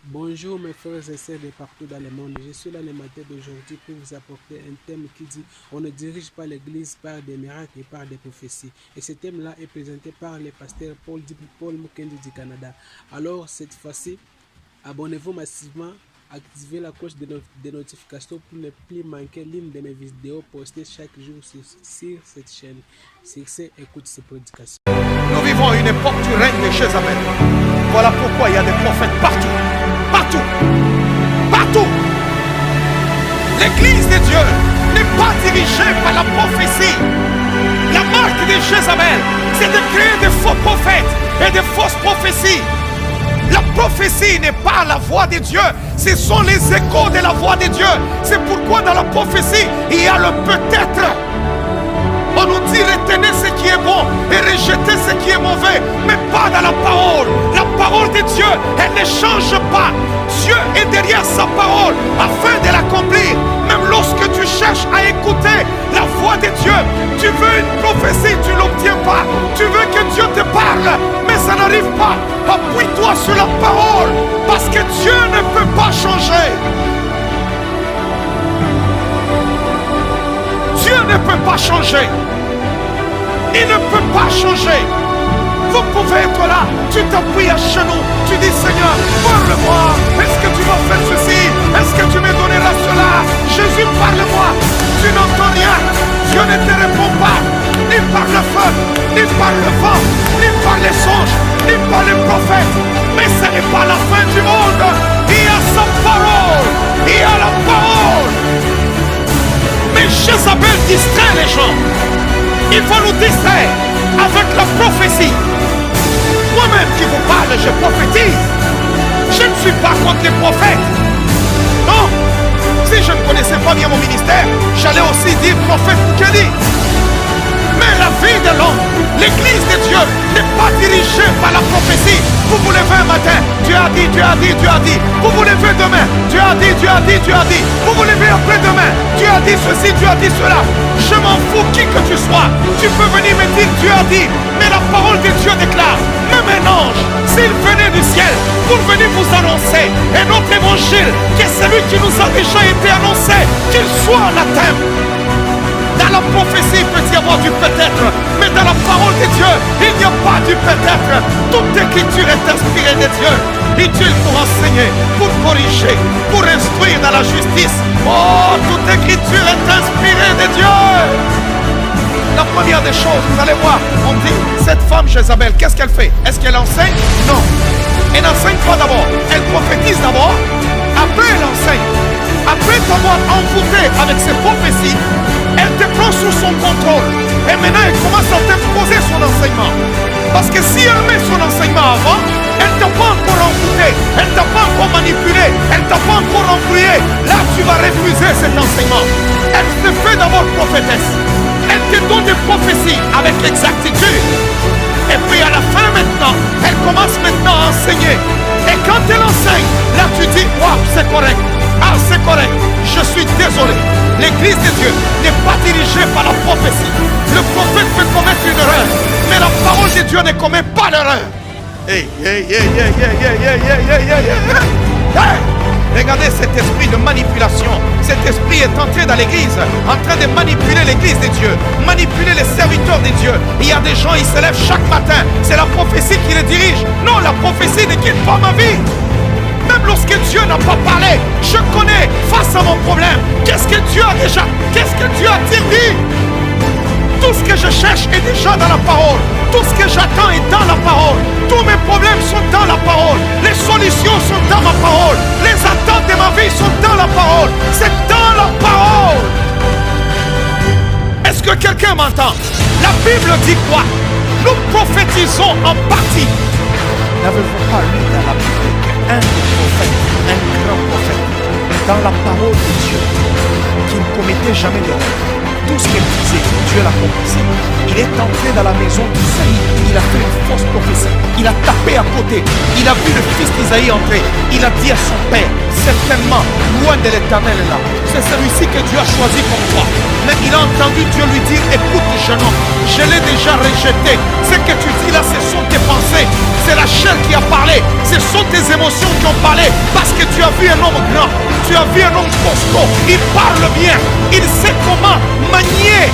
Bonjour mes frères et sœurs de partout dans le monde. Je suis là le matin d'aujourd'hui pour vous apporter un thème qui dit on ne dirige pas l'église par des miracles et par des prophéties. Et ce thème-là est présenté par le pasteur Paul Mukendi du Canada. Alors cette fois-ci, abonnez-vous massivement, activez la cloche de notification pour ne plus manquer l'une de mes vidéos postées chaque jour sur cette chaîne. Sur ce, écoute ces prédications. Nous vivons à une époque du règne de Jézabel. Voilà pourquoi il y a des prophètes partout. Partout. Partout. L'église de Dieu n'est pas dirigée par la prophétie. La marque de Jézabel, c'est de créer des faux prophètes et des fausses prophéties. La prophétie n'est pas la voix de Dieu. Ce sont les échos de la voix de Dieu. C'est pourquoi dans la prophétie, il y a le peut-être. On nous dit retenez ce qui est bon et rejetez ce qui est mauvais, mais pas dans la parole. La parole de Dieu, elle ne change pas. Dieu est derrière sa parole afin de l'accomplir. Même lorsque tu cherches à écouter la voix de Dieu, tu veux une prophétie, tu ne l'obtiens pas. Tu veux que Dieu te parle, mais ça n'arrive pas. Appuie-toi sur la parole, parce que Dieu ne peut pas changer. Dieu ne peut pas changer. Il ne peut pas changer. Vous pouvez être là, tu t'appuies à genoux, tu dis Seigneur, parle-moi. Est-ce que tu vas faire ceci? Est-ce que tu me donneras cela? Jésus, parle-moi. Tu n'entends rien. Dieu ne te répond pas, ni par le feu, ni par le vent, ni par les songes, ni par les prophètes. Mais ce n'est pas la fin du monde. Il y a sa parole. Il y a la parole. Mais Jézabel distrait les gens. Il faut nous distraire avec la prophétie. Moi-même qui vous parle, je prophétise. Je ne suis pas contre les prophètes. Non. Si je ne connaissais pas bien mon ministère, j'allais aussi dire prophète Mukendi. Mais la vie de l'homme, l'église de Dieu n'est pas dirigée par la prophétie. Vous vous levez un matin, Dieu a dit, Dieu a dit, Dieu a dit. Vous vous levez demain, Dieu a dit, Dieu a dit, Dieu a dit. Vous vous levez après-demain, Dieu a dit ceci, Dieu a dit cela. Je m'en fous qui que tu sois. Tu peux venir me dire Dieu a dit. Mais la parole de Dieu déclare, même un ange, s'il venait du ciel pour venir vous annoncer un autre évangile, que celui qui nous a déjà été annoncé, qu'il soit anathème. Dans la prophétie, il peut y avoir du peut-être, mais dans la parole de Dieu, il n'y a pas du peut-être. Toute écriture est inspirée de Dieu, utile pour enseigner, pour corriger, pour instruire dans la justice. Oh, toute écriture est inspirée de Dieu. La première des choses, vous allez voir, on dit, cette femme Jézabel, qu'est-ce qu'elle fait? Est-ce qu'elle enseigne? Non. Elle n'enseigne pas d'abord, elle prophétise d'abord, après elle enseigne. Après t'avoir envoûté avec ses prophéties, elle te prend sous son contrôle. Et maintenant, elle commence à t'imposer son enseignement. Parce que si elle met son enseignement avant, elle ne t'a pas encore envoûté, elle ne t'a pas encore manipulé, elle ne t'a pas encore embrouillé. Là, tu vas refuser cet enseignement. Elle te fait d'abord prophétesse. Elle te donne des prophéties avec exactitude. Et puis à la fin maintenant, elle commence maintenant à enseigner. Et quand elle enseigne, là tu dis, waouh, c'est correct. Ah, c'est correct. Je suis désolé. L'église de Dieu n'est pas dirigée par la prophétie. Le prophète peut commettre une erreur, mais la parole de Dieu ne commet pas l'erreur. Hey, hey, hey, hey, hey, hey, hey, hey, hey, hey, hey. Hey! Regardez cet esprit de manipulation. Cet esprit est entré dans l'église, en train de manipuler l'église de Dieu, manipuler les serviteurs de Dieu. Il y a des gens, ils se lèvent chaque matin. C'est la prophétie qui les dirige. Non, la prophétie ne quitte pas ma vie. Même lorsque Dieu n'a pas parlé, je connais face à mon problème. Qu'est-ce que Dieu a déjà? Qu'est-ce que Dieu a-t-il dit? Tout ce que je cherche est déjà dans la parole. Tout ce que j'attends est dans la parole. Tous mes problèmes sont dans la parole. Les solutions sont dans ma parole. Les attentes de ma vie sont dans la parole. C'est dans la parole. Est-ce que quelqu'un m'entend? La Bible dit quoi? Nous prophétisons en partie. N'avez-vous pas lu dans la Bible qu'un prophète, un grand prophète, dans la parole de Dieu, qui ne commettait jamais d'erreur? Tout ce qu'il disait, Dieu l'a compris. Il est entré dans la maison d'Isaïe. Il a fait une fausse prophétie. Il a tapé à côté. Il a vu le fils d'Isaïe entrer. Il a dit à son père, certainement, loin de l'Éternel est là. C'est celui-ci que Dieu a choisi pour toi. Mais il a entendu Dieu lui dire, écoute jeune homme, je l'ai déjà rejeté. Ce que tu dis là, ce sont tes pensées. C'est la chair celle qui a parlé, ce sont tes émotions qui ont parlé, parce que tu as vu un homme grand, tu as vu un homme costaud, il parle bien, il sait comment manier,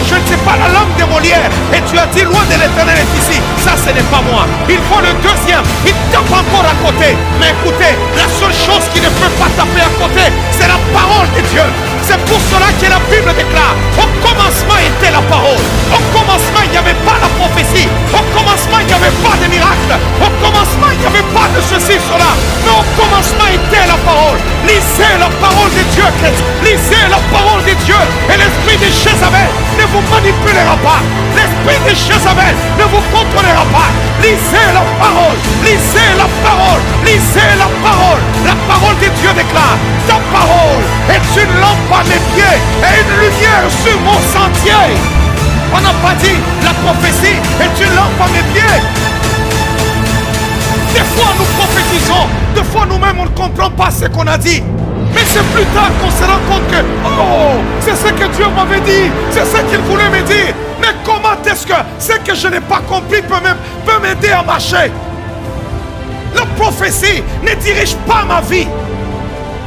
je ne sais pas, la langue de Molière, et tu as dit loin de l'Éternel est ici. Ça, ce n'est pas moi. Il faut le deuxième, il tape encore à côté. Mais écoutez, la seule chose qui ne peut pas taper à côté, c'est la parole de Dieu. C'est pour cela que la Bible déclare, au commencement était la parole. Au commencement, il n'y avait pas la prophétie. Au commencement, il n'y avait pas de miracle. Au commencement, il n'y avait pas de ceci, cela. Mais au commencement était la parole. Lisez la parole de Dieu, Christ. Lisez la parole de Dieu. Et l'esprit de Jézabel ne vous manipulera pas. L'esprit de Jézabel ne vous contrôlera pas. Lisez la parole. Lisez la parole. Lisez la parole. La parole de Dieu déclare, ta parole est une lampe à mes pieds et une lumière sur mon sentier. On n'a pas dit la prophétie est une lampe à mes pieds. Des fois nous prophétisons, des fois nous-mêmes on ne comprend pas ce qu'on a dit. Mais c'est plus tard qu'on se rend compte que, oh, c'est ce que Dieu m'avait dit, c'est ce qu'il voulait me dire. Mais comment est-ce que ce que je n'ai pas compris peut m'aider à marcher? La prophétie ne dirige pas ma vie.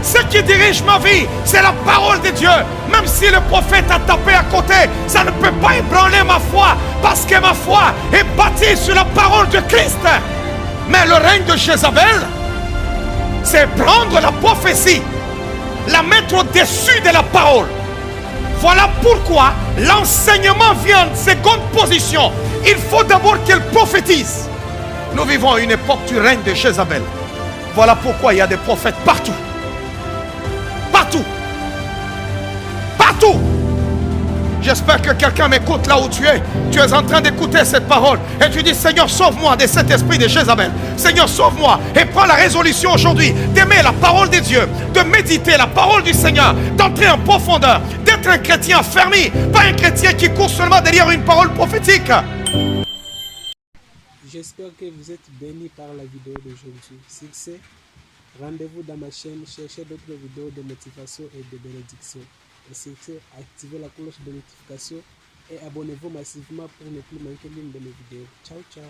Ce qui dirige ma vie, c'est la parole de Dieu. Même si le prophète a tapé à côté, ça ne peut pas ébranler ma foi, parce que ma foi est bâtie sur la parole de Christ. Mais le règne de Jézabel, c'est prendre la prophétie, la mettre au-dessus de la parole. Voilà pourquoi l'enseignement vient en seconde position. Il faut d'abord qu'elle prophétise. Nous vivons à une époque du règne de Jézabel. Voilà pourquoi il y a des prophètes partout. Partout. Partout. J'espère que quelqu'un m'écoute là où tu es. Tu es en train d'écouter cette parole. Et tu dis, Seigneur, sauve-moi de cet esprit de Jézabel. Seigneur, sauve-moi. Et prends la résolution aujourd'hui d'aimer la parole de Dieu, de méditer la parole du Seigneur, d'entrer en profondeur, d'être un chrétien fermé, pas un chrétien qui court seulement derrière une parole prophétique. J'espère que vous êtes bénis par la vidéo d'aujourd'hui. Si c'est, rendez-vous dans ma chaîne, cherchez d'autres vidéos de motivation et de bénédiction. Et si c'est, activez la cloche de notification et abonnez-vous massivement pour ne plus manquer l'une de mes vidéos. Ciao, ciao.